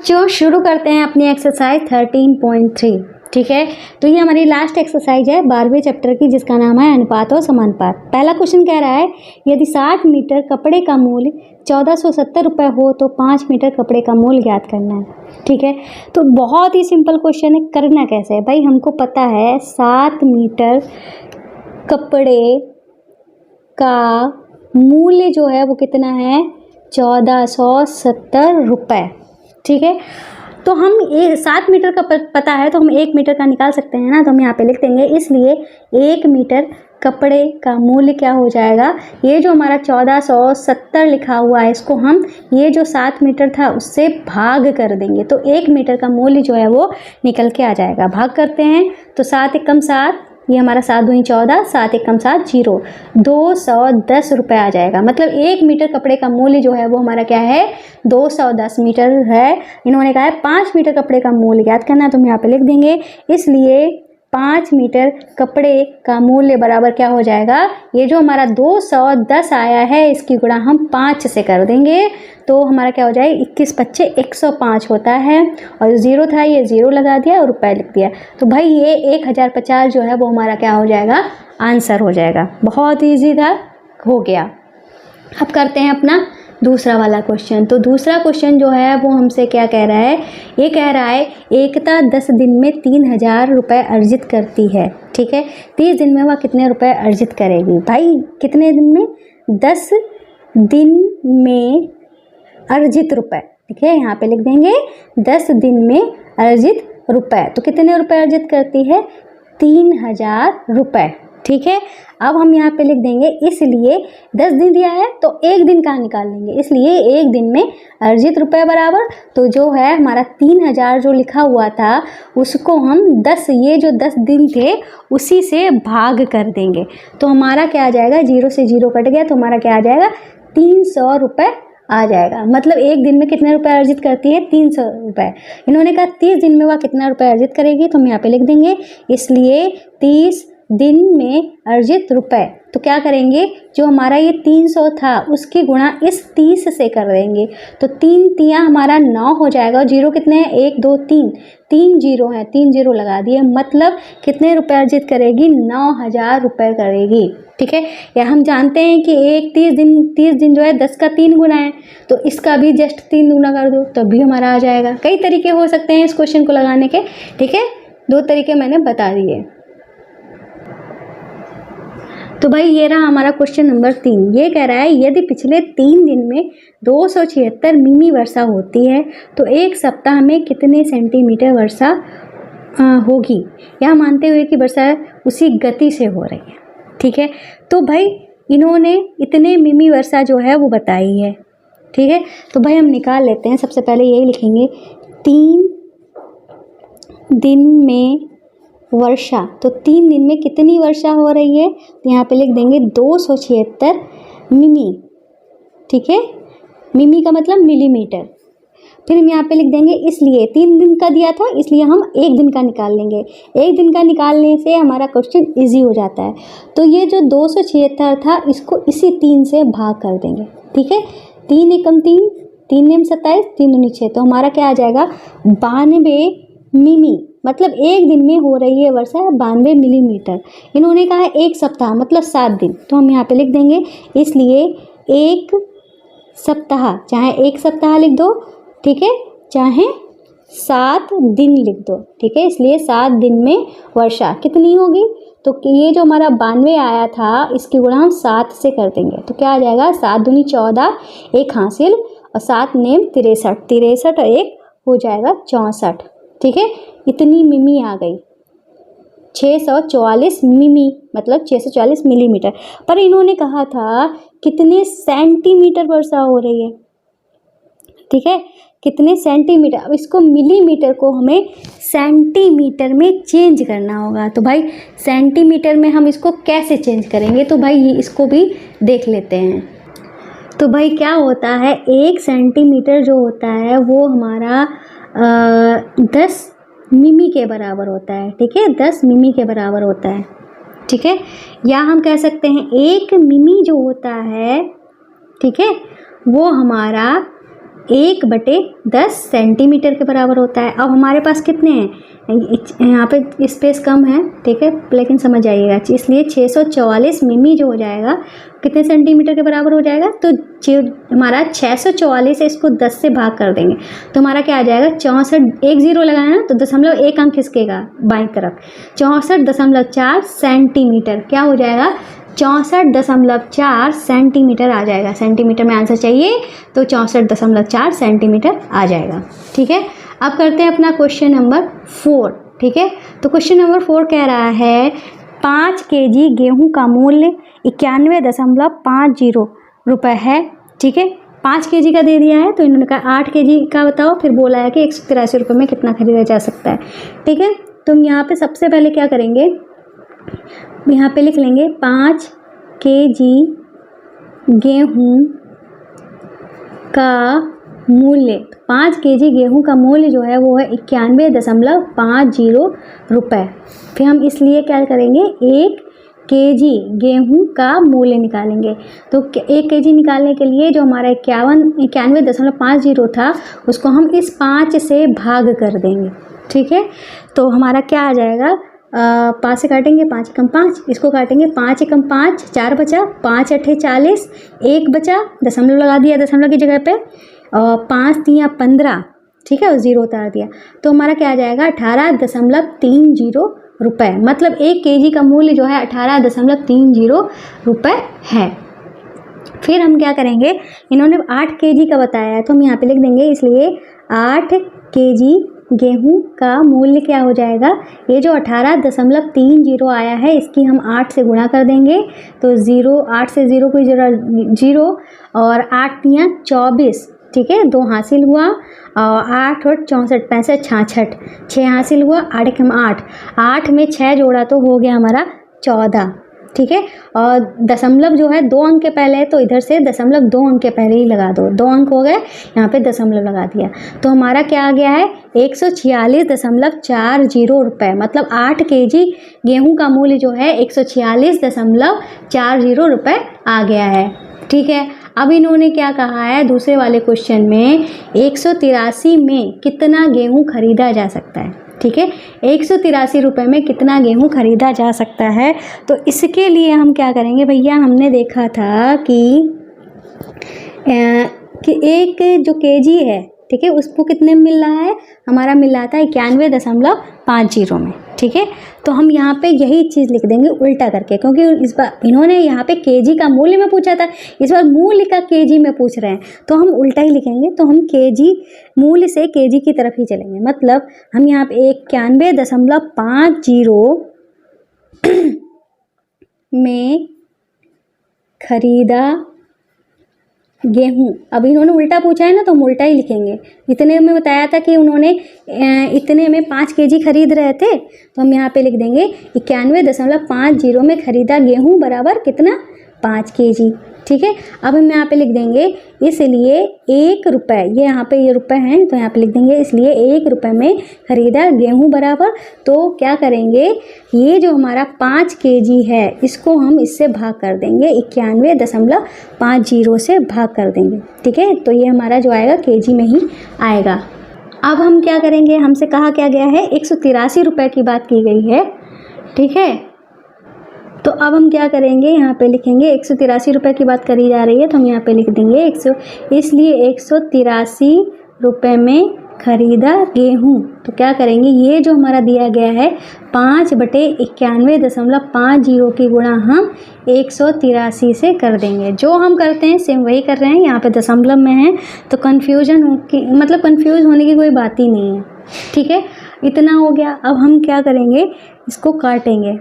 जो शुरू करते हैं अपनी एक्सरसाइज 13.3। ठीक है, तो ये हमारी लास्ट एक्सरसाइज है 12वें चैप्टर की, जिसका नाम है अनुपात और समानुपात। पहला क्वेश्चन कह रहा है यदि 60 मीटर कपड़े का मूल्य 1470 रुपये हो तो 5 मीटर कपड़े का मूल्य ज्ञात करना है। ठीक है, तो बहुत ही सिंपल क्वेश्चन है। करना कैसे है भाई, हमको पता है 7 मीटर कपड़े का मूल्य जो है वो कितना है, 1470 रुपये। ठीक है, तो हम 7 मीटर का पता है तो हम 1 मीटर का निकाल सकते हैं ना, तो हम यहाँ पे लिख देंगे। इसलिए 1 मीटर कपड़े का मूल्य क्या हो जाएगा, ये जो हमारा 1470 लिखा हुआ है इसको हम ये जो 7 मीटर था उससे भाग कर देंगे, तो 1 मीटर का मूल्य जो है वो निकल के आ जाएगा। भाग करते हैं तो 7 एकम 7, ये हमारा 7 दूनी 14, 7 एकम 7 0, 210 रुपये आ जाएगा। मतलब 1 मीटर कपड़े का मूल्य जो है वो हमारा क्या है, 210 मीटर है। इन्होंने कहा है 5 मीटर कपड़े का मूल्य ज्ञात करना, तो हम यहाँ पे लिख देंगे। इसलिए 5 मीटर कपड़े का मूल्य बराबर क्या हो जाएगा, ये जो हमारा 210 आया है इसकी गुणा हम 5 से कर देंगे, तो हमारा क्या हो जाएगा 21 पच्चे 105 होता है। और 0 था ये 0 लगा दिया और रुपये लिख दिया, तो भाई ये 1050 जो है वो हमारा क्या हो जाएगा, आंसर हो जाएगा। बहुत ईजी था, हो गया। अब करते हैं अपना दूसरा वाला क्वेश्चन। तो दूसरा क्वेश्चन जो है वो हमसे क्या कह रहा है, ये कह रहा है एकता 10 दिन में 3000 रुपये अर्जित करती है। ठीक है, 30 दिन में वह कितने रुपए अर्जित करेगी। भाई कितने दिन में, 10 दिन में अर्जित रुपए। ठीक है, यहाँ पे लिख देंगे 10 दिन में अर्जित रुपए, तो कितने रुपए अर्जित करती है, 3000 रुपये। ठीक है, अब हम यहाँ पे लिख देंगे, इसलिए 10 दिन दिया है तो 1 दिन का निकाल लेंगे, इसलिए 1 दिन में अर्जित रुपये बराबर, तो जो है हमारा 3000 जो लिखा हुआ था उसको हम 10, ये जो 10 दिन थे उसी से भाग कर देंगे, तो हमारा क्या आ जाएगा, 0 से 0 कट गया तो हमारा क्या आ जाएगा, 300 रुपये आ जाएगा। मतलब 1 दिन में कितने रुपए अर्जित करती है, 300 रुपये। इन्होंने कहा 30 दिन में वह कितना रुपये अर्जित करेगी, तो हम यहाँ पे लिख देंगे। इसलिए 30 दिन में अर्जित रुपए, तो क्या करेंगे, जो हमारा ये 300 था उसकी गुणा इस 30 से कर देंगे, तो 3 तियाँ हमारा 9 हो जाएगा। और 0 कितने हैं, 1 2 3, 3 0 हैं, 3 0 लगा दिए। मतलब कितने रुपए अर्जित करेगी, 9000 रुपये करेगी। ठीक है, या हम जानते हैं कि 30 दिन जो है 10 का 3 गुना है, तो इसका भी जस्ट 3 गुना कर दो तब भी हमारा आ जाएगा। कई तरीके हो सकते हैं इस क्वेश्चन को लगाने के। ठीक है, 2 तरीके मैंने बता दिए। तो भाई ये रहा हमारा क्वेश्चन नंबर 3। ये कह रहा है यदि पिछले 3 दिन में 276 मिमी वर्षा होती है तो 1 सप्ताह में कितने सेंटीमीटर वर्षा होगी, यह मानते हुए कि वर्षा उसी गति से हो रही है। ठीक है, तो भाई इन्होंने इतने मिमी वर्षा जो है वो बताई है। ठीक है, तो भाई हम निकाल लेते हैं। सबसे पहले यही लिखेंगे 3 दिन में वर्षा, तो 3 दिन में कितनी वर्षा हो रही है, तो यहाँ पे लिख देंगे 276 मिमी। ठीक है, मिमी का मतलब मिलीमीटर। फिर हम यहाँ पे लिख देंगे, इसलिए 3 दिन का दिया था इसलिए हम 1 दिन का निकाल लेंगे। 1 दिन का निकालने से हमारा क्वेश्चन इजी हो जाता है। तो ये जो 276 था इसको इसी 3 से भाग कर देंगे। ठीक है, 3 एकम 3, 3 नेम 27, 3 दूनी 6, तो हमारा क्या आ जाएगा, 92 मिमी। मतलब 1 दिन में हो रही है वर्षा 92 मिलीमीटर। इन्होंने कहा 1 सप्ताह मतलब 7 दिन, तो हम यहाँ पे लिख देंगे। इसलिए 1 सप्ताह, चाहे 1 सप्ताह लिख दो, ठीक है, चाहे 7 दिन लिख दो। ठीक है, इसलिए 7 दिन में वर्षा कितनी होगी, तो ये जो हमारा 92 आया था इसकी गुणा हम 7 से कर देंगे, तो क्या आ जाएगा, 7 दूनी 14, 1 हासिल और 7 नेम 63, 63 और 1 हो जाएगा 64। ठीक है, इतनी मिमी आ गई, 644 मिमी मतलब 644 मिलीमीटर। पर इन्होंने कहा था कितने सेंटीमीटर वर्षा हो रही है। ठीक है, कितने सेंटीमीटर, अब इसको मिलीमीटर को हमें सेंटीमीटर में चेंज करना होगा। तो भाई सेंटीमीटर में हम इसको कैसे चेंज करेंगे, तो भाई इसको भी देख लेते हैं। तो भाई क्या होता है, 1 सेंटीमीटर जो होता है वो हमारा 10 मिमी के बराबर होता है। ठीक है, 10 मिमी के बराबर होता है। ठीक है, या हम कह सकते हैं 1 मिमी जो होता है, ठीक है, वो हमारा 1/10 सेंटीमीटर के बराबर होता है। अब हमारे पास कितने हैं, यहाँ पे स्पेस कम है, ठीक है, लेकिन समझ आइएगा, इसलिए 644 मिमी जो हो जाएगा कितने सेंटीमीटर के बराबर हो जाएगा, तो जो हमारा 644 है इसको 10 से भाग कर देंगे तो हमारा क्या आ जाएगा 64, 1 0 लगाया ना तो 0.1 अंक खिसकेगा बाईं तरफ, 64.4 सेंटीमीटर क्या हो जाएगा, 64.4 सेंटीमीटर आ जाएगा। सेंटीमीटर में आंसर चाहिए तो 64.4 सेंटीमीटर आ जाएगा। ठीक है, अब करते हैं अपना क्वेश्चन नंबर 4। ठीक है, तो क्वेश्चन नंबर 4 कह रहा है 5 केजी गेहूं का मूल्य 91.50 रुपये है। ठीक है, 5 केजी का दे दिया है तो इन्होंने कहा 8 केजी का बताओ, फिर बोला है कि 183 रुपये में कितना खरीदा जा सकता है। ठीक है, तो हम यहाँ पे सबसे पहले क्या करेंगे, यहाँ पे लिख लेंगे 5 केजी गेहूं का मूल्य। 5 केजी गेहूं का मूल्य जो है वो है 91.50 रुपये। फिर हम इसलिए क्या करेंगे, 1 केजी गेहूं का मूल्य निकालेंगे। तो 1 केजी निकालने के लिए जो हमारा 91.50 था उसको हम इस 5 से भाग कर देंगे। ठीक है, तो हमारा क्या आ जाएगा, 5 से काटेंगे 5 एकम 5, इसको काटेंगे 5 एकम 5, 4 बचा, 5 8 40, 1 बचा, दशमलव लगा दिया दशमलव की जगह पे, और 5 3 15, ठीक है, और 0 उतार दिया तो हमारा क्या आ जाएगा 18.30 रुपये। मतलब 1 केजी का मूल्य जो है 18.30 रुपये है। फिर हम क्या करेंगे, इन्होंने 8 केजी का बताया है तो हम यहाँ पे लिख देंगे, इसलिए 8 केजी गेहूं का मूल्य क्या हो जाएगा, ये जो 18.30 आया है इसकी हम 8 से गुणा कर देंगे तो 0, 8 से 0 कोई जरा 0, और 8 3 24, ठीक है, 2 हासिल हुआ, और 8 और 64 65 66, 6 हासिल हुआ, 8 एकम 8, 8 में 6 जोड़ा तो हो गया हमारा 14। ठीक है, और दशमलव जो है 2 अंक के पहले है तो इधर से दशमलव 2 अंक के पहले ही लगा दो, 2 अंक हो गए, यहाँ पे दशमलव लगा दिया तो हमारा क्या आ गया है 146.40 रुपये। मतलब 8 केजी गेहूं का मूल्य जो है 146.40 रुपये आ गया है। ठीक है, अब इन्होंने क्या कहा है दूसरे वाले क्वेश्चन में, 183 में कितना गेहूं खरीदा जा सकता है। ठीक है, 183 रुपये में कितना गेहूं खरीदा जा सकता है। तो इसके लिए हम क्या करेंगे भैया, हमने देखा था कि एक जो केजी है, ठीक है, उसको कितने में मिल रहा है, हमारा मिल रहा था 91.50 में। ठीक है, तो हम यहाँ पे यही चीज़ लिख देंगे उल्टा करके, क्योंकि इस बार इन्होंने यहाँ पे केजी का मूल्य में पूछा था, इस बार मूल्य का केजी में पूछ रहे हैं तो हम उल्टा ही लिखेंगे। तो हम केजी मूल्य से केजी की तरफ ही चलेंगे। मतलब हम यहाँ पे 91.50 में खरीदा गेहूं, अब इन्होंने उल्टा पूछा है ना तो हम उल्टा ही लिखेंगे। इतने में बताया था कि उन्होंने इतने में 5 केजी खरीद रहे थे तो हम यहाँ पे लिख देंगे 91.50 में खरीदा गेहूं बराबर कितना, 5 केजी। ठीक है, अब हम यहाँ पे लिख देंगे, इसलिए 1 रुपये, ये यहाँ पे ये रुपये हैं तो यहाँ पे लिख देंगे, इसलिए 1 रुपये में खरीदा गेहूं बराबर, तो क्या करेंगे, ये जो हमारा 5 केजी है इसको हम इससे भाग कर देंगे, 91.50 से भाग कर देंगे। ठीक है, तो ये हमारा जो आएगा केजी में ही आएगा। अब हम क्या करेंगे, हमसे कहा क्या गया है 183 रुपये की बात की गई है। ठीक है, तो अब हम क्या करेंगे, यहाँ पे लिखेंगे 183 रुपये की बात करी जा रही है तो हम यहाँ पे लिख देंगे इसलिए 183 रुपये में खरीदा गेहूं। तो क्या करेंगे, ये जो हमारा दिया गया है 5/91.50 की गुणा हम 183 से कर देंगे। जो हम करते हैं सेम वही कर रहे हैं, यहाँ पे दशमलव में है तो कंफ्यूज होने की कोई बात ही नहीं है। ठीक है, इतना हो गया। अब हम क्या करेंगे, इसको काटेंगे।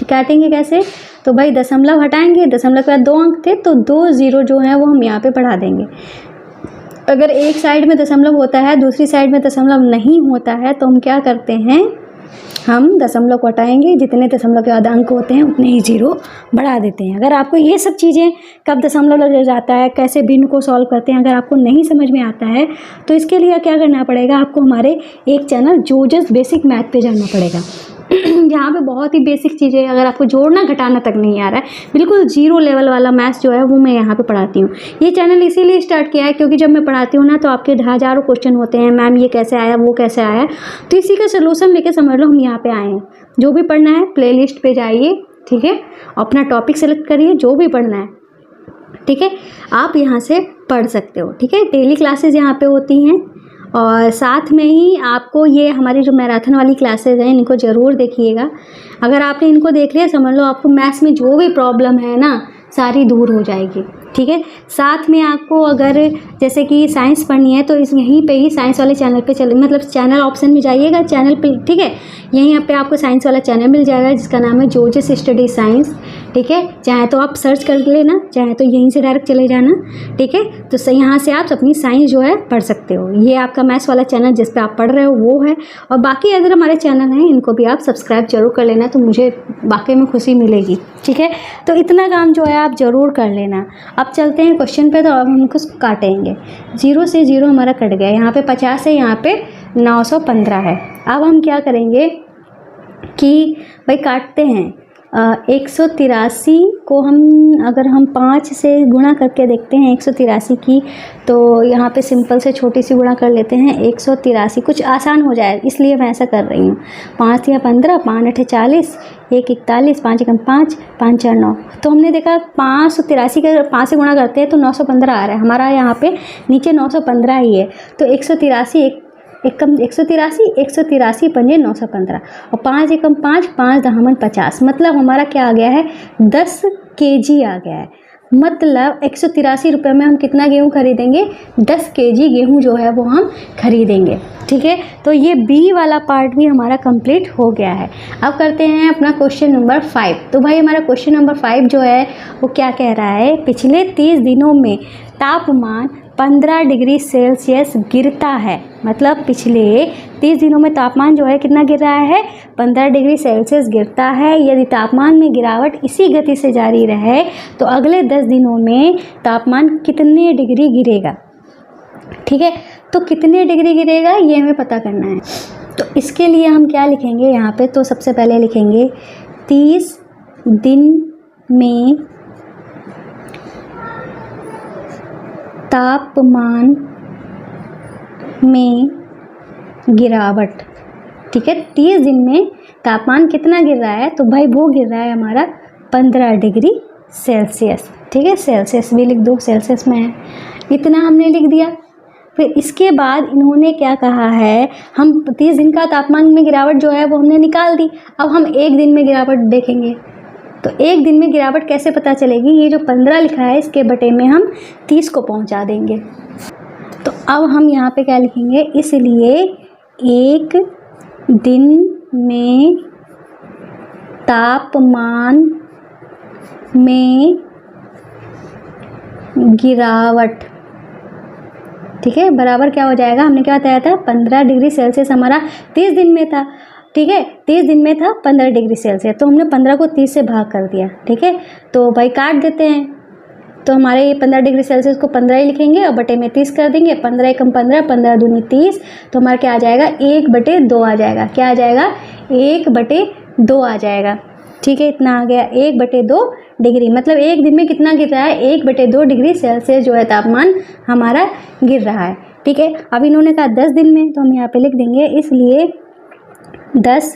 काटेंगे कैसे, तो भाई दशमलव हटाएंगे, दशमलव के बाद 2 अंक थे तो 2 0 जो है वो हम यहाँ पे बढ़ा देंगे। अगर एक साइड में दशमलव होता है दूसरी साइड में दशमलव नहीं होता है तो हम क्या करते हैं, हम दशमलव को हटाएंगे, जितने दशमलव के बाद अंक होते हैं उतने ही 0 बढ़ा देते हैं। अगर आपको ये सब चीज़ें कब दशमलव लग जाता है, कैसे भिन्न को सॉल्व करते हैं, अगर आपको नहीं समझ में आता है तो इसके लिए क्या करना पड़ेगा, आपको हमारे एक चैनल जोजस बेसिक मैथ पे जाना पड़ेगा। यहाँ पे बहुत ही बेसिक चीज़ें, अगर आपको जोड़ना घटाना तक नहीं आ रहा है, बिल्कुल जीरो लेवल वाला मैथ्स जो है वो मैं यहाँ पे पढ़ाती हूँ। ये चैनल इसीलिए स्टार्ट किया है क्योंकि जब मैं पढ़ाती हूँ ना तो आपके हज़ारों क्वेश्चन होते हैं, मैम ये कैसे आया, वो कैसे आया, तो इसी का सोल्यूशन लेके समझ लो हम यहाँ पे आए हैं। जो भी पढ़ना है प्लेलिस्ट पे जाइए, ठीक है, अपना टॉपिक सेलेक्ट करिए, जो भी पढ़ना है, ठीक है, आप यहाँ से पढ़ सकते हो, ठीक है। डेली क्लासेस यहाँ पे होती हैं और साथ में ही आपको ये हमारी जो मैराथन वाली क्लासेस हैं इनको ज़रूर देखिएगा। अगर आपने इनको देख लिया समझ लो आपको मैथ्स में जो भी प्रॉब्लम है ना सारी दूर हो जाएगी, ठीक है। साथ में आपको अगर जैसे कि साइंस पढ़नी है तो इस यहीं पे ही साइंस वाले चैनल पे चले, मतलब चैनल ऑप्शन में जाइएगा, चैनल पे, ठीक है, यहीं पे आपको साइंस वाला चैनल मिल जाएगा जिसका नाम है जोजेस स्टडी साइंस, ठीक है। चाहे तो आप सर्च कर लेना, चाहे तो यहीं से डायरेक्ट चले जाना, ठीक है। तो यहाँ से आप अपनी साइंस जो है पढ़ सकते हो। ये आपका मैथ्स वाला चैनल जिस पे आप पढ़ रहे हो वो है, और बाकी अगर हमारे चैनल हैं इनको भी आप सब्सक्राइब जरूर कर लेना, तो मुझे वाकई में खुशी मिलेगी, ठीक है। तो इतना काम जो है आप ज़रूर कर लेना। अब चलते हैं क्वेश्चन पे, तो अब हम इसको काटेंगे। 0 से 0 हमारा कट गया, यहाँ पे 50 है, यहाँ पे 915 है। अब हम क्या करेंगे कि भाई काटते हैं 183 को हम अगर हम 5 से गुणा करके देखते हैं 183 की, तो यहाँ पे सिंपल से छोटी सी गुणा कर लेते हैं 183, कुछ आसान हो जाए इसलिए मैं ऐसा कर रही हूँ। 5 या 15, 5 8 40, 1 41, 5 1 5, 5 4 9। तो हमने देखा 583 का 5 से गुणा करते हैं तो 915 आ रहा है हमारा, यहाँ पे नीचे 915 ही है। तो 183 183 पंजे 915 और 5 एकम 5, 5 दहामन 50, मतलब हमारा क्या आ गया है 10 kg आ गया है। मतलब 183 रुपये में हम कितना गेहूँ खरीदेंगे, 10 kg गेहूँ जो है वो हम खरीदेंगे, ठीक है। तो ये बी वाला पार्ट भी हमारा कंप्लीट हो गया है। अब करते हैं अपना क्वेश्चन नंबर 5। तो भाई हमारा क्वेश्चन नंबर 5 जो है वो क्या कह रहा है, पिछले 30 दिनों में तापमान 15 डिग्री सेल्सियस गिरता है। मतलब पिछले 30 दिनों में तापमान जो है कितना गिर रहा है, 15 डिग्री सेल्सियस गिरता है। यदि तापमान में गिरावट इसी गति से जारी रहे तो अगले 10 दिनों में तापमान कितने डिग्री गिरेगा, ठीक है। तो कितने डिग्री गिरेगा ये हमें पता करना है। तो इसके लिए हम क्या लिखेंगे यहाँ पे, तो सबसे पहले लिखेंगे 30 दिन में तापमान में गिरावट, ठीक है। 30 दिन में तापमान कितना गिर रहा है, तो भाई वो गिर रहा है हमारा 15 डिग्री सेल्सियस, ठीक है। सेल्सियस भी लिख दो, सेल्सियस में है, इतना हमने लिख दिया। फिर इसके बाद इन्होंने क्या कहा है, हम 30 दिन का तापमान में गिरावट जो है वो हमने निकाल दी। अब हम एक दिन में गिरावट देखेंगे, तो एक दिन में गिरावट कैसे पता चलेगी, ये जो 15 लिखा है इसके बटे में हम 30 को पहुंचा देंगे। तो अब हम यहाँ पे क्या लिखेंगे, इसलिए एक दिन में तापमान में गिरावट, ठीक है, बराबर क्या हो जाएगा, हमने क्या बताया था 15 डिग्री सेल्सियस हमारा 30 दिन में था, ठीक है। 30 दिन में था 15 डिग्री सेल्सियस, तो हमने 15 को 30 से भाग कर दिया, ठीक है। तो भाई काट देते हैं, तो हमारे ये 15 डिग्री सेल्सियस को 15 ही लिखेंगे और बटे में 30 कर देंगे। 15 एकम 15, 15 दूनी 30, तो हमारा क्या आ जाएगा 1/2 आ जाएगा। क्या आ जाएगा 1/2 आ जाएगा, ठीक है। इतना आ गया 1/2 डिग्री, मतलब एक दिन में कितना गिर रहा है 1/2 डिग्री सेल्सियस जो है तापमान हमारा गिर रहा है, ठीक है। अब इन्होंने कहा 10 दिन में, तो हम यहाँ पे लिख देंगे इसलिए 10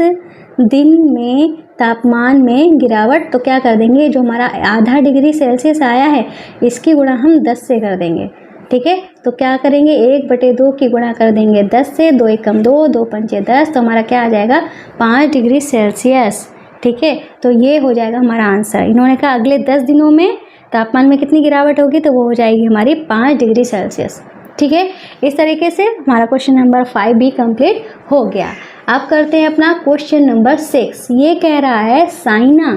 दिन में तापमान में गिरावट। तो क्या कर देंगे, जो हमारा आधा डिग्री सेल्सियस आया है इसकी गुणा हम 10 से कर देंगे, ठीक है। तो क्या करेंगे 1/2 की गुणा कर देंगे 10 से, 2 एकम 2, 2 पंचे 10, तो हमारा क्या आ जाएगा 5 डिग्री सेल्सियस, ठीक है। तो ये हो जाएगा हमारा आंसर। इन्होंने कहा अगले 10 दिनों में तापमान में कितनी गिरावट होगी, तो वो हो जाएगी हमारी 5 डिग्री सेल्सियस, ठीक है। इस तरीके से हमारा क्वेश्चन नंबर 5 भी कंप्लीट हो गया। अब करते हैं अपना क्वेश्चन नंबर 6। ये कह रहा है साइना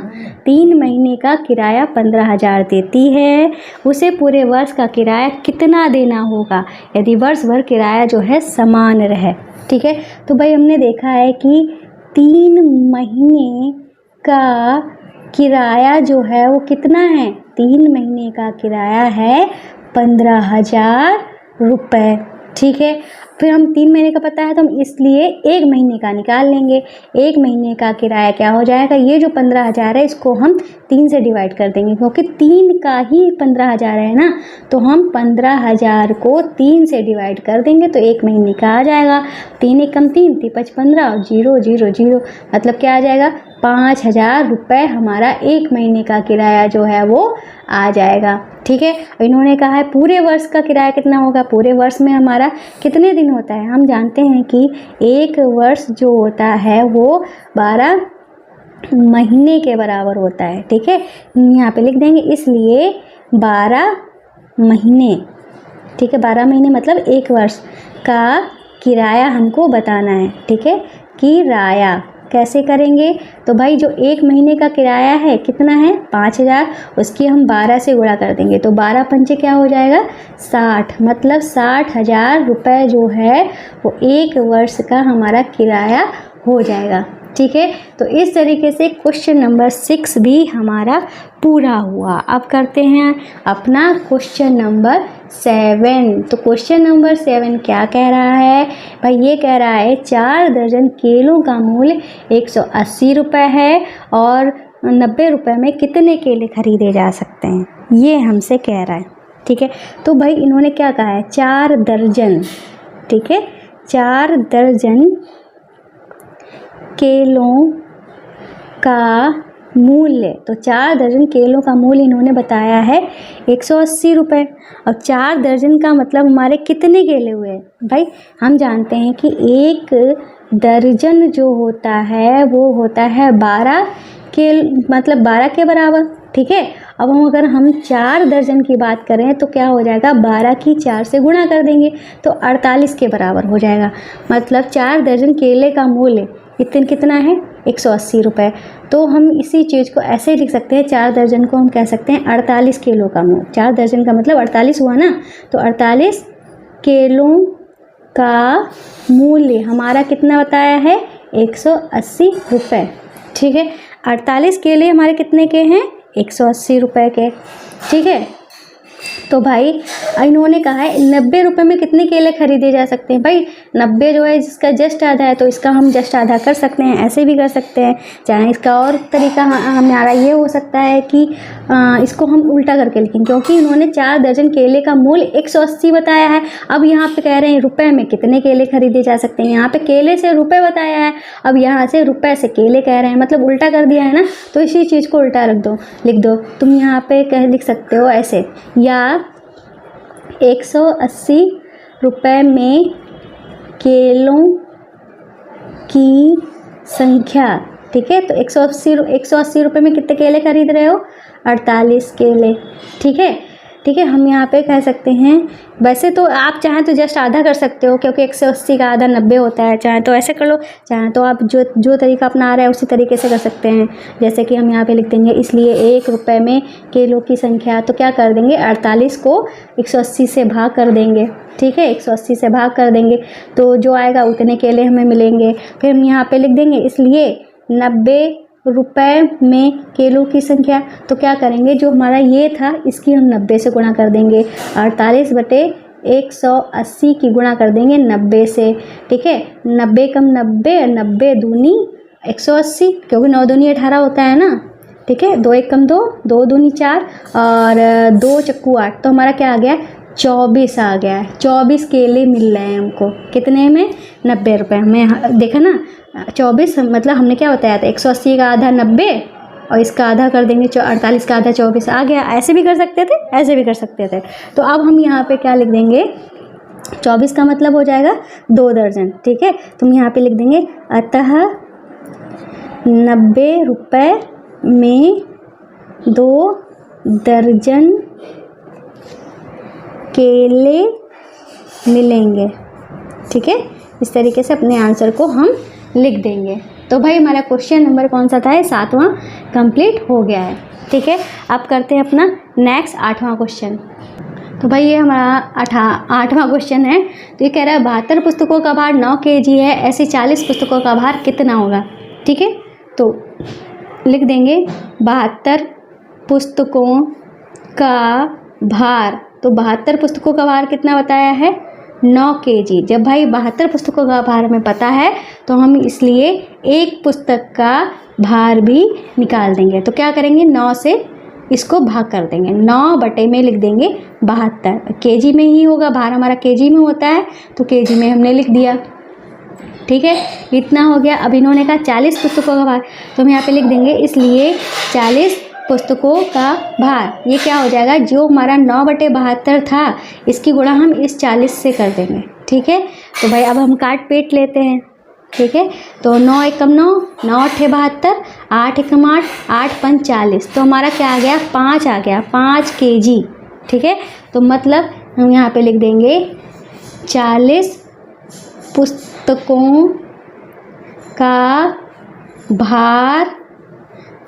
3 महीने का किराया 15,000 देती है, उसे पूरे वर्ष का किराया कितना देना होगा यदि वर्ष भर किराया जो है समान रहे, ठीक है। तो भाई हमने देखा है कि 3 महीने का किराया जो है वो कितना है, 3 महीने का किराया है 15,000 रुपये, ठीक है। फिर हम 3 महीने का पता है तो हम इसलिए 1 महीने का निकाल लेंगे। 1 महीने का किराया क्या हो जाएगा, ये जो 15,000 है इसको हम 3 से डिवाइड कर देंगे, क्योंकि 3 का ही 15,000 है ना, तो हम 15,000 को 3 से डिवाइड कर देंगे तो 1 महीने का आ जाएगा। 3 एकम 3, 3 5 15 और 0 0 0, मतलब क्या आ जाएगा 5,000 रुपये हमारा 1 महीने का किराया जो है वो आ जाएगा। ठीक है, इन्होंने कहा है पूरे वर्ष का किराया कितना होगा। पूरे वर्ष में हमारा कितने दिन होता है, हम जानते हैं कि एक वर्ष जो होता है वो 12 महीने के बराबर होता है। ठीक है, यहाँ पे लिख देंगे, इसलिए 12 महीने, ठीक है, 12 महीने मतलब एक वर्ष का किराया हमको बताना है। ठीक है, किराया कैसे करेंगे, तो भाई जो 1 महीने का किराया है कितना है 5,000, उसकी हम 12 से गुणा कर देंगे तो 12 पंचे क्या हो जाएगा 60, मतलब 60,000 रुपये जो है वो एक वर्ष का हमारा किराया हो जाएगा। ठीक है, तो इस तरीके से क्वेश्चन नंबर 6 भी हमारा पूरा हुआ। अब करते हैं अपना क्वेश्चन नंबर 7। तो क्वेश्चन नंबर 7 क्या कह रहा है भाई, ये कह रहा है 4 दर्जन केलों का मूल्य 180 रुपये है और 90 रुपये में कितने केले खरीदे जा सकते हैं, ये हमसे कह रहा है। ठीक है, तो भाई इन्होंने क्या कहा है 4 दर्जन, ठीक है, 4 दर्जन केलों का मूल्य, तो 4 दर्जन केलों का मूल्य इन्होंने बताया है 180 रुपये। और 4 दर्जन का मतलब हमारे कितने केले हुए भाई, हम जानते हैं कि एक दर्जन जो होता है वो होता है 12 मतलब 12 के बराबर। ठीक है, अब अगर हम 4 दर्जन की बात करें तो क्या हो जाएगा 12 की 4 से गुणा कर देंगे तो 48 के बराबर हो जाएगा। मतलब 4 दर्जन केले का मूल्य कितना है 180 रुपये। तो हम इसी चीज़ को ऐसे ही लिख सकते हैं, 4 दर्जन को हम कह सकते हैं 48 किलो का मूल्य। 4 दर्जन का मतलब 48 हुआ ना, तो 48 किलों का मूल्य हमारा कितना बताया है 180 रुपये। ठीक है, 48 केले हमारे कितने के हैं 180 रुपये के। ठीक है, तो भाई इन्होंने कहा है 90 रुपये में कितने केले खरीदे जा सकते हैं। भाई 90 जो है जिसका जस्ट आधा है तो इसका हम जस्ट आधा कर सकते हैं, ऐसे भी कर सकते हैं, चाहे इसका और तरीका हमारा ये हो सकता है कि इसको हम उल्टा करके लिखें, क्योंकि इन्होंने 4 दर्जन केले का मूल्य 180 बताया है। अब यहाँ पे कह रहे हैं रुपए में कितने केले खरीदे जा सकते हैं, यहाँ पे केले से रुपए बताया है, अब यहाँ से रुपए से केले कह रहे हैं, मतलब उल्टा कर दिया है ना, तो इसी चीज़ को उल्टा लिख दो। तुम यहाँ पे लिख सकते हो ऐसे, या 180 रुपये में केलों की संख्या। ठीक है, तो 180 रुपये में कितने केले खरीद रहे हो 48 केले। ठीक है, ठीक है, हम यहाँ पे कह सकते हैं, वैसे तो आप चाहें तो जस्ट आधा कर सकते हो, क्योंकि 180 का आधा 90 होता है, चाहे तो ऐसे कर लो, चाहे तो आप जो तरीका अपना आ रहा है उसी तरीके से कर सकते हैं। जैसे कि हम यहाँ पे लिख देंगे, इसलिए 1 रुपये में केलों की संख्या, तो क्या कर देंगे 48 को 180 से भाग कर देंगे। ठीक है, 180 से भाग कर देंगे तो जो आएगा उतने केले हमें मिलेंगे। फिर हम यहाँ पे लिख देंगे, इसलिए 90 रुपये में केलों की संख्या, तो क्या करेंगे जो हमारा ये था इसकी हम 90 से गुणा कर देंगे, 48 बटे 180 की गुणा कर देंगे 90 से। ठीक है, 90 कम 90, 90 दूनी 180, क्योंकि 9 दूनी 18 होता है ना। ठीक है, 2 एक कम 2, 2 दूनी 4 और 2 चक्कू 8, तो हमारा क्या आ गया 24 आ गया है। 24 केले मिल रहे हैं हमको, कितने में 90 रुपये में। देखा ना 24, मतलब हमने क्या बताया था 180 का आधा 90 और इसका आधा कर देंगे 48 का आधा 24 आ गया। ऐसे भी कर सकते थे, ऐसे भी कर सकते थे। तो अब हम यहाँ पे क्या लिख देंगे, 24 का मतलब हो जाएगा 2 दर्जन। ठीक है, तुम यहाँ पे लिख देंगे, अतः 90 रुपये में 2 दर्जन केले मिलेंगे। ठीक है, इस तरीके से अपने आंसर को हम लिख देंगे। तो भाई हमारा क्वेश्चन नंबर कौन सा था, 7वां कंप्लीट हो गया है। ठीक है, अब करते हैं अपना नेक्स्ट 8वां क्वेश्चन। तो भाई ये हमारा 8वां क्वेश्चन है। तो ये कह रहा है 72 पुस्तकों का भार 9 kg है, ऐसी 40 पुस्तकों का भार कितना होगा। ठीक है, तो लिख देंगे 72 पुस्तकों का भार, तो 72 पुस्तकों का भार कितना बताया है 9 kg। जब भाई 72 पुस्तकों का भार हमें पता है तो हम इसलिए एक पुस्तक का भार भी निकाल देंगे। तो क्या करेंगे, 9 से इसको भाग कर देंगे, 9 बटे में लिख देंगे 72। केजी में ही होगा, भार हमारा केजी में होता है तो केजी में हमने लिख दिया। ठीक है, इतना हो गया। अब इन्होंने कहा 40 पुस्तकों का भार, तो हम यहाँ पे लिख देंगे इसलिए 40 पुस्तकों का भार। ये क्या हो जाएगा, जो हमारा 9/72 था इसकी गुणा हम इस 40 से कर देंगे। ठीक है, तो भाई अब हम काट पीट लेते हैं। ठीक है, तो 9 एकम 9, 9 अठे 72, 8 एकम 8, 8 पंच 40, तो हमारा क्या आ गया, 5 आ गया, 5 kg। ठीक है, तो मतलब हम यहाँ पे लिख देंगे 40 पुस्तकों का भार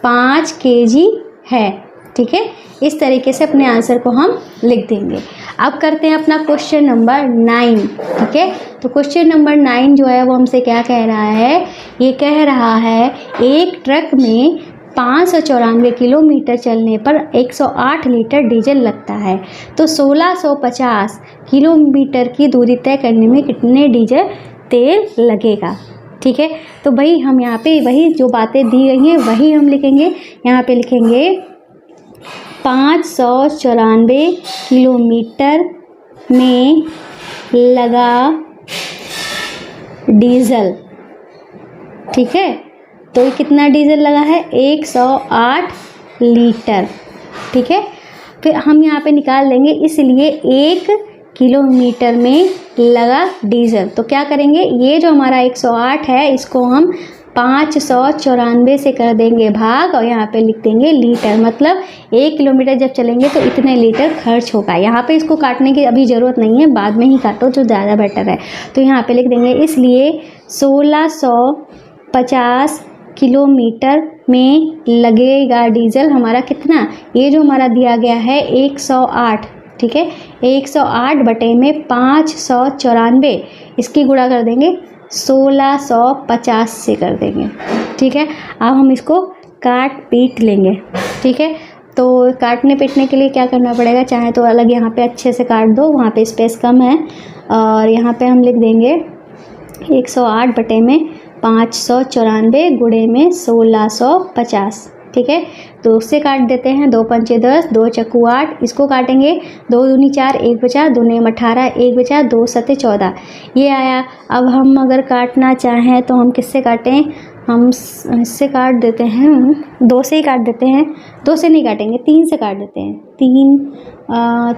5 kg है। ठीक है, इस तरीके से अपने आंसर को हम लिख देंगे। अब करते हैं अपना क्वेश्चन नंबर 9। ठीक है, तो क्वेश्चन नंबर 9 जो है वो हमसे क्या कह रहा है, ये कह रहा है एक ट्रक में 594 किलोमीटर चलने पर 108 लीटर डीजल लगता है, तो 1650 किलोमीटर की दूरी तय करने में कितने डीजल तेल लगेगा। ठीक है, तो भाई हम यहाँ पे वही जो बातें दी गई हैं वही हम लिखेंगे। यहाँ पे लिखेंगे 594 किलोमीटर में लगा डीजल। ठीक है, तो ये कितना डीजल लगा है, 108 लीटर। ठीक है, फिर हम यहाँ पे निकाल लेंगे इसलिए 1 किलोमीटर में लगा डीजल। तो क्या करेंगे, ये जो हमारा 108 है इसको हम 594 से कर देंगे भाग और यहाँ पे लिख देंगे लीटर। मतलब 1 किलोमीटर जब चलेंगे तो इतने लीटर खर्च होगा। यहाँ पे इसको काटने की अभी ज़रूरत नहीं है, बाद में ही काटो जो ज़्यादा बेटर है। तो यहाँ पे लिख देंगे इसलिए 1650 किलोमीटर में लगेगा डीजल हमारा कितना, ये जो हमारा दिया गया है 108। ठीक है, 108 बटे में 594, इसकी गुणा कर देंगे 1650 से कर देंगे। ठीक है, अब हम इसको काट पीट लेंगे। ठीक है, तो काटने पीटने के लिए क्या करना पड़ेगा, चाहे तो अलग यहाँ पे अच्छे से काट दो, वहाँ पे स्पेस कम है, और यहाँ पे हम लिख देंगे 108 बटे में 594 गुणे में 1650। ठीक है, तो उससे काट देते हैं, 2 पंचे 10, 2 चक्कू 8, इसको काटेंगे 2 दूनी 4, 1 बचा, 2 नेम 18, 1 बचा, 2 सते 14, ये आया। अब हम अगर काटना चाहें तो हम किससे काटें, हम इससे काट देते हैं, 2 से ही काट देते हैं, 2 से नहीं काटेंगे, 3 से काट देते हैं।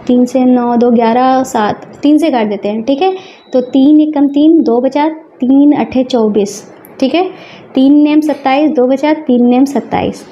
3 से 9, 2 11 7, 3 से काट देते हैं। ठीक है, तो 3 एकम 3, 2 बचा, 3 अठे 24। ठीक है, 3 नेम 27, 2 बचा, 3 नेम 27।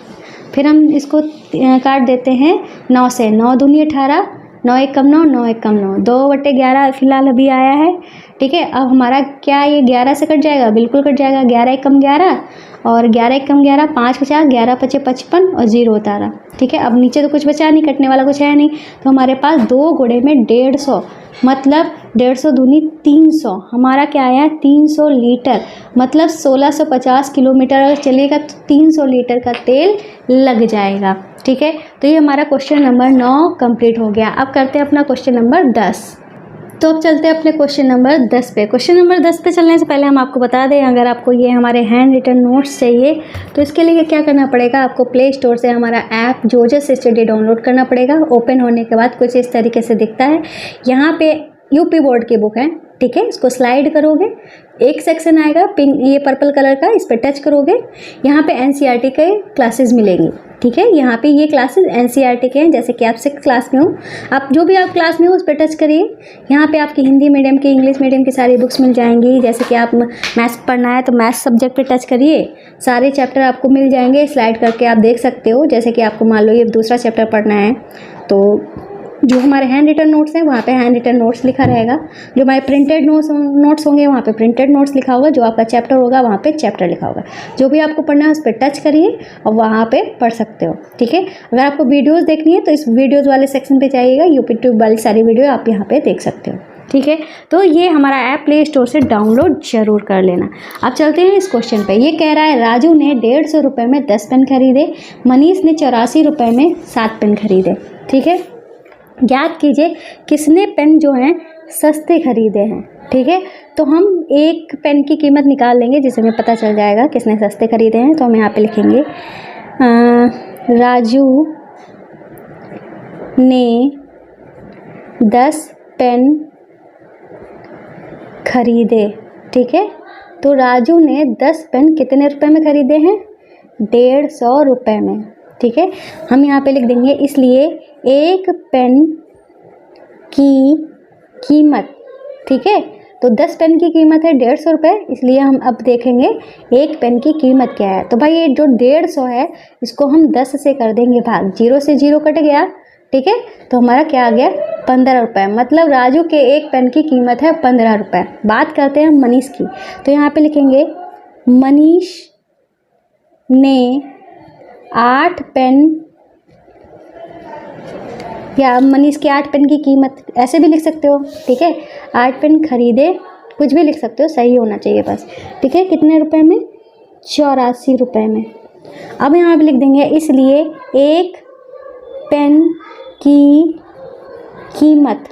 फिर हम इसको काट देते हैं 9 से, 9 दूनी 18, 9 एकम 9, 9 एकम 9, 2/11 फिलहाल अभी आया है। ठीक है, अब हमारा क्या ये 11 से कट जाएगा, बिल्कुल कट जाएगा, 11 एकम 11 और 11 एकम 11, 5 बचा, 11 पचे 55 और 0 उतारा। ठीक है, अब नीचे तो कुछ बचा नहीं, कटने वाला कुछ है नहीं, तो हमारे पास 2 गुणे में 150, मतलब 150 दूनी 300, हमारा क्या आया 300 लीटर। मतलब 1650 किलोमीटर अगर चलेगा तो 300 लीटर का तेल लग जाएगा। ठीक है, तो ये हमारा क्वेश्चन नंबर 9 कंप्लीट हो गया। अब करते हैं अपना क्वेश्चन नंबर 10। तो अब चलते हैं अपने क्वेश्चन नंबर 10 पे। क्वेश्चन नंबर 10 पे चलने से पहले हम आपको बता दें, अगर आपको ये हमारे हैंड रिटन नोट्स चाहिए तो इसके लिए क्या करना पड़ेगा, आपको प्ले स्टोर से हमारा ऐप जोजस स्टडी डाउनलोड करना पड़ेगा। ओपन होने के बाद कुछ इस तरीके से दिखता है, यहाँ पे यूपी बोर्ड की बुक है। ठीक है, इसको स्लाइड करोगे, एक सेक्शन आएगा पिंक, ये पर्पल कलर का, इस पर टच करोगे, यहाँ पे एनसीईआरटी के क्लासेस मिलेंगी। ठीक है, यहाँ पे ये क्लासेस एनसीईआरटी के हैं, जैसे कि आप 6th क्लास में हो, आप जो भी आप क्लास में हो उस पर टच करिए। यहाँ पे आपकी हिंदी मीडियम की, इंग्लिश मीडियम की सारी बुक्स मिल जाएंगी। जैसे कि आप मैथ्स पढ़ना है तो मैथ्स सब्जेक्ट पे टच करिए, सारे चैप्टर आपको मिल जाएंगे, स्लाइड करके आप देख सकते हो। जैसे कि आपको मान लो ये दूसरा चैप्टर पढ़ना है तो जो हमारे हैंड रिटन नोट्स हैं वहाँ पे हैंड रिटन नोट्स लिखा रहेगा, जो हमारे प्रिंटेड नोट्स होंगे वहाँ पे प्रिंटेड नोट्स लिखा होगा, जो आपका चैप्टर होगा वहाँ पे चैप्टर लिखा होगा। जो भी आपको पढ़ना है उस पर टच करिए और वहाँ पे पढ़ सकते हो। ठीक है, अगर आपको वीडियोस देखनी है तो इस वीडियोस वाले सेक्शन पे जाइएगा, यूट्यूब वाली सारी वीडियो आप यहाँ पे देख सकते हो। ठीक है, तो ये हमारा ऐप प्ले स्टोर से डाउनलोड जरूर कर लेना। अब चलते हैं इस क्वेश्चन पे। ये कह रहा है राजू ने 150 रुपये में 10 पेन खरीदे, मनीष ने 84 रुपये में 7 पेन खरीदे। ठीक है, ज्ञात कीजिए किसने पेन जो है सस्ते खरीदे हैं। ठीक है, तो हम एक पेन की कीमत निकाल लेंगे जिससे हमें पता चल जाएगा किसने सस्ते खरीदे हैं। तो हम यहाँ पे लिखेंगे राजू ने 10 पेन खरीदे। ठीक है, तो राजू ने 10 पेन कितने रुपए में खरीदे हैं? 150 रुपये में। ठीक है, हम यहाँ पे लिख देंगे इसलिए एक पेन की कीमत, ठीक है, तो 10 पेन की कीमत है 150 रुपये, इसलिए हम अब देखेंगे एक पेन की कीमत क्या है। तो भाई ये जो 150 है इसको हम 10 से कर देंगे भाग, 0 से 0 कट गया। ठीक है, तो हमारा क्या आ गया? 15 रुपये। मतलब राजू के एक पेन की कीमत है 15 रुपये। बात करते हैं मनीष की, तो यहाँ पे लिखेंगे मनीष ने 8 पेन, या मनीष के 8 पेन की कीमत, ऐसे भी लिख सकते हो। ठीक है, 8 पेन खरीदे, कुछ भी लिख सकते हो, सही होना चाहिए बस। ठीक है, कितने रुपए में? 84 रुपये में। अब यहाँ पे लिख देंगे इसलिए एक पेन की कीमत,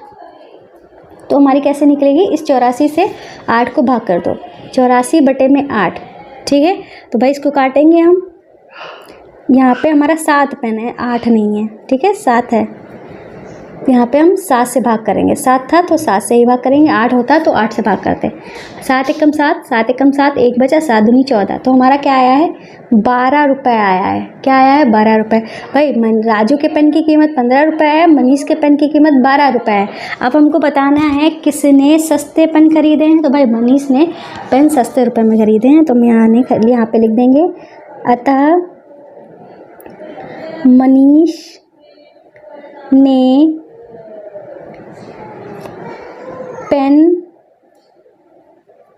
तो हमारी कैसे निकलेगी? इस 84 से 8 को भाग कर दो, 84 बटे में 8। ठीक है, तो भाई इसको काटेंगे हम। यहाँ पे हमारा 7 पेन है, 8 नहीं है। ठीक है, 7 है, यहाँ पे हम 7 से भाग करेंगे। 7 था तो 7 से ही भाग करेंगे, 8 होता तो 8 से भाग करते। 7 एकम 7, 7 एकम 7, 1 बचा, 7 दूनी 14। तो हमारा क्या आया है? 12 रुपये आया है। क्या आया है? 12 रुपये। भाई राजू के पेन की कीमत 15 रुपये है, मनीष के पेन की कीमत 12 रुपये है। अब हमको बताना है किसने सस्ते पेन खरीदे हैं। तो भाई मनीष ने पेन सस्ते रुपये में खरीदे हैं, तो हम यहाँ पे लिख देंगे अतः मनीष ने पेन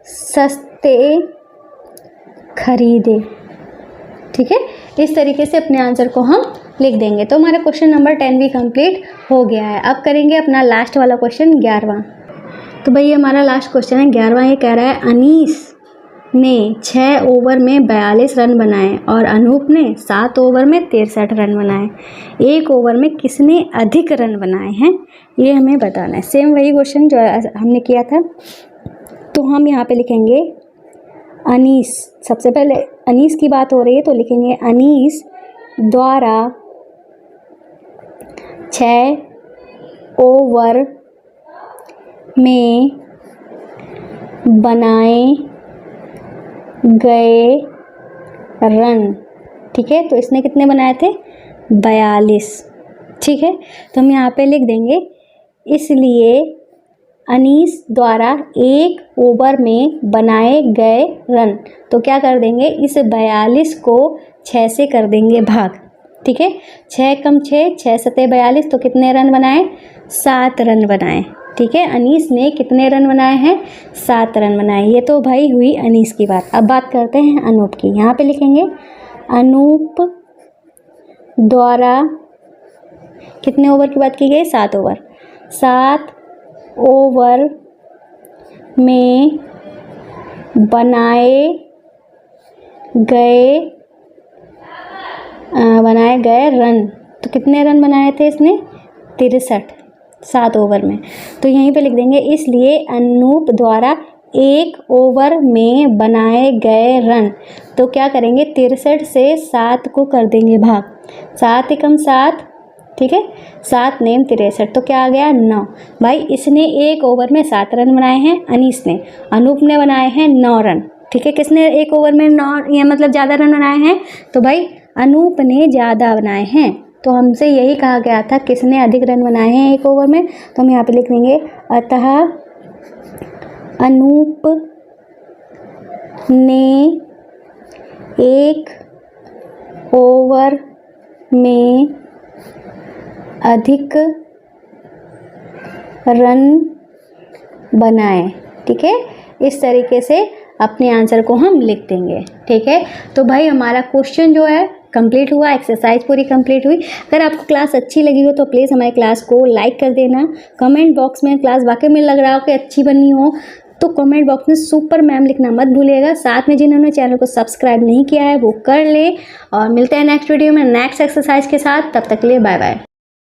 सस्ते खरीदे। ठीक है, इस तरीके से अपने आंसर को हम लिख देंगे। तो हमारा क्वेश्चन नंबर 10 भी कंप्लीट हो गया है। अब करेंगे अपना लास्ट वाला क्वेश्चन 11वां। तो भाई हमारा लास्ट क्वेश्चन है 11वां। ये कह रहा है अनीस ने 6 ओवर में 42 रन बनाए और अनूप ने 7 ओवर में 63 रन बनाए। एक ओवर में किसने अधिक रन बनाए हैं, ये हमें बताना है। सेम वही क्वेश्चन जो हमने किया था। तो हम यहाँ पे लिखेंगे अनीस, सबसे पहले अनीस की बात हो रही है तो लिखेंगे अनीस द्वारा 6 ओवर में बनाए गए रन। ठीक है, तो इसने कितने बनाए थे? 42। ठीक है, तो हम यहाँ पे लिख देंगे इसलिए अनीस द्वारा 1 ओवर में बनाए गए रन। तो क्या कर देंगे? इस 42 को 6 से कर देंगे भाग। ठीक है, 6 कम 6, 6 सते 42, तो कितने रन बनाए? 7 रन बनाए। ठीक है, अनीस ने कितने रन बनाए हैं? 7 रन बनाए। ये तो भाई हुई अनीस की बात। अब बात करते हैं अनूप की। यहाँ पे लिखेंगे अनूप द्वारा कितने ओवर की बात की गई? 7 ओवर। 7 ओवर में बनाए गए रन, तो कितने रन बनाए थे इसने? 63, 7 ओवर में। तो यहीं पे लिख देंगे इसलिए अनूप द्वारा 1 ओवर में बनाए गए रन। तो क्या करेंगे? 63 से 7 को कर देंगे भाग, 7 एकम 7। ठीक है, 7 नेम 63, तो क्या आ गया? 9। भाई इसने 1 ओवर में 7 रन बनाए हैं अनीस ने, अनूप ने बनाए हैं 9 रन। ठीक है, किसने 1 ओवर में 9 या मतलब ज़्यादा रन बनाए हैं? तो भाई अनूप ने ज़्यादा बनाए हैं। तो हमसे यही कहा गया था किसने अधिक रन बनाए हैं 1 ओवर में। तो हम यहाँ पे लिख देंगे अतः अनूप ने 1 ओवर में अधिक रन बनाए। ठीक है, इस तरीके से अपने आंसर को हम लिख देंगे। ठीक है, तो भाई हमारा क्वेश्चन जो है कंप्लीट हुआ, एक्सरसाइज पूरी कंप्लीट हुई। अगर आपको क्लास अच्छी लगी हो तो प्लीज़ हमारी क्लास को लाइक कर देना। कमेंट बॉक्स में क्लास वाकई में लग रहा हो कि अच्छी बनी हो तो कमेंट बॉक्स में सुपर मैम लिखना मत भूलिएगा। साथ में जिन्होंने चैनल को सब्सक्राइब नहीं किया है वो कर ले, और मिलते हैं नेक्स्ट वीडियो में नेक्स्ट एक्सरसाइज के साथ। तब तक के लिए बाय बाय।